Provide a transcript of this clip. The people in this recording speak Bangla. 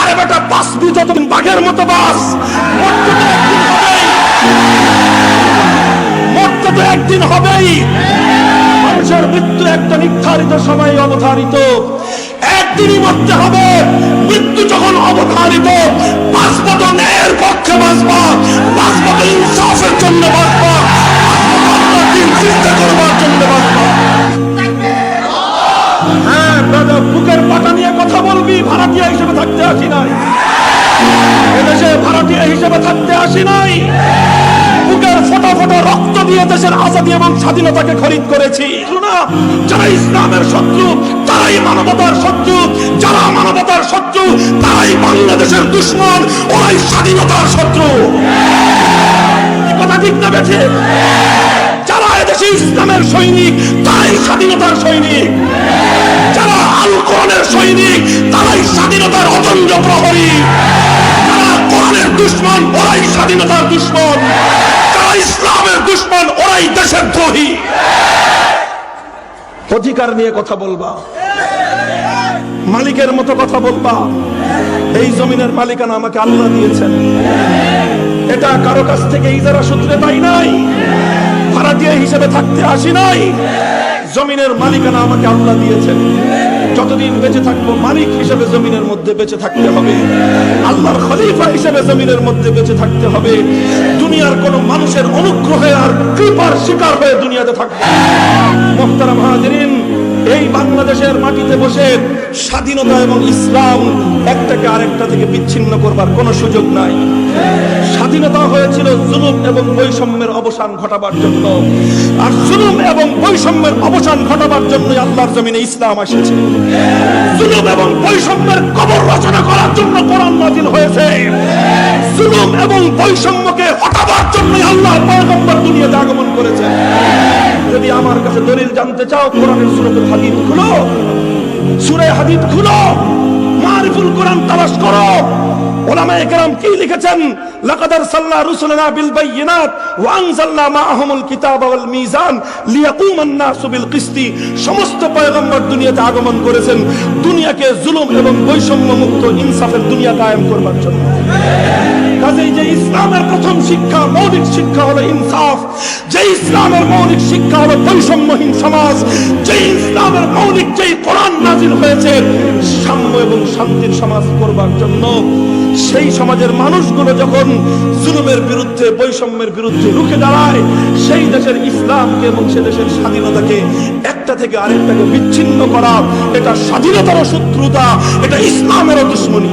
আরে বেটা বাঁচবি যতদিন বাঘের মতো বাস, মরতে তো একদিন হবেই। মানুষের মৃত্যু একটা নির্ধারিত সময়ে অবধারিত, একদিনই মরতে হবে। মৃত্যু যখন অবধারিত, বাঁচবা তো ন্যায়ের পক্ষে বাঁচবা, বাঁচবা তো ইনসাফের জন্য বাঁচবা, দিন চিন্তা করবার জন্য বাঁচবা। হ্যাঁ দাদা, বুকের পাটা নিয়ে কথা বলবি, ভাড়াটিয়া হিসেবে থাকতে আসি নাই, এদেশে ভাড়াটিয়া হিসেবে থাকতে আসি নাই। বুকের ফোটা ফোটা রক্ত দিয়ে দেশের আজাদী এবং স্বাধীনতাকে খরিদ করেছি। যারা ইসলামের শত্রু তারাই মানবতার শত্রু, যারা মানবতার শত্রু তারাই বাংলাদেশের দুশ্মন, ওরাই স্বাধীনতার শত্রু। কথা ঠিক না বেঠে? যারা এদেশে ইসলামের সৈনিক তারাই স্বাধীনতার সৈনিক, যারা আল কোরআনের সৈনিক তারাই স্বাধীনতার অদম্য প্রহরী, যারা কোরআনের দুশ্মন ওরাই স্বাধীনতার দুশ্মন, যারা ইসলামের দুশ্মন ওরাই দেশের দ্রোহী। অধিকার নিয়ে কথা বলবা, মালিকের মতো কথা বলবা। এই জমিনের মালিকানা আমাকে আল্লাহ দিয়েছেন, এটা কারো কাছ থেকে ইজারা সূত্রে পাই নাই, ভাড়াটিয়া হিসেবে থাকতে আসি নাই। জমিনের মালিকানা আমাকে আল্লাহ দিয়েছেন, যতদিন বেঁচে থাকবো মালিক হিসেবে জমিনের মধ্যে বেঁচে থাকতে হবে, আল্লাহর খলিফা হিসেবে জমিনের মধ্যে বেঁচে থাকতে হবে। দুনিয়ার কোন মানুষের অনুগ্রহে আর কৃপার শিকার হয়ে দুনিয়াতে থাকবে। মুহতারাম হাজিরিন, এই বাংলাদেশের মাটিতে বসে স্বাধীনতা এবং ইসলাম একটাকে আরেকটা থেকে বিচ্ছিন্ন করবার কোনো সুযোগ নাই। স্বাধীনতা হয়েছিল জুলুম এবং বৈষম্যের অবসান ঘটাবার জন্য, আর জুলুম এবং বৈষম্যের অবসান ঘটাবার জন্য আল্লাহর জমিনে ইসলাম এসেছে। জুলুম এবং বৈষম্যের কবর রচনা করার জন্য কোরআন নাযিল হয়েছে। জুলুম এবং বৈষম্যকে হটাবার জন্য আল্লাহর পয়গম্বর দুনিয়াতে আগমন করেছেন। যদি আমার কাছে দলিল জানতে চাও, কোরআনের সূরাতুল হাদীদ খুলো, সূরা হাদীদ খুলো, মারিফুল কোরআন তালাশ করো। উলামায়ে কেরাম কি লিখেছেন? লাকাদ আরসালনা রুসুলানা বিল বাইয়িনাত ওয়া আনজালনা মাআহুমুল কিতাবা ওয়াল মিজান লিয়াকুমান নাসু বিল কিসতি। সমস্ত পয়গম্বর দুনিয়াতে আগমন করেছেন দুনিয়াকে জুলুম এবং বৈষম্য মুক্ত ইনসাফের দুনিয়া কায়েম করবার জন্য। কাজেই যে ইসলামের প্রথম শিক্ষা, মৌলিক শিক্ষা হলো ইনসাফ, যে ইসলামের মৌলিক শিক্ষা হলো বৈষম্যহীন সমাজ, যে ইসলামের মৌলিক যেই কোরআন নাযিল হয়েছে সাম্য এবং শান্তির সমাজ করবার জন্য, সেই সমাজের মানুষগুলো যখন জুলুমের বিরুদ্ধে, বৈষম্যের বিরুদ্ধে রুখে দাঁড়ায়, সেই দেশের ইসলামকে এবং সে দেশের স্বাধীনতাকে একটা থেকে আরেকটাকে বিচ্ছিন্ন করা, এটা স্বাধীনতারও শত্রুতা, এটা ইসলামেরও দুশ্মনী।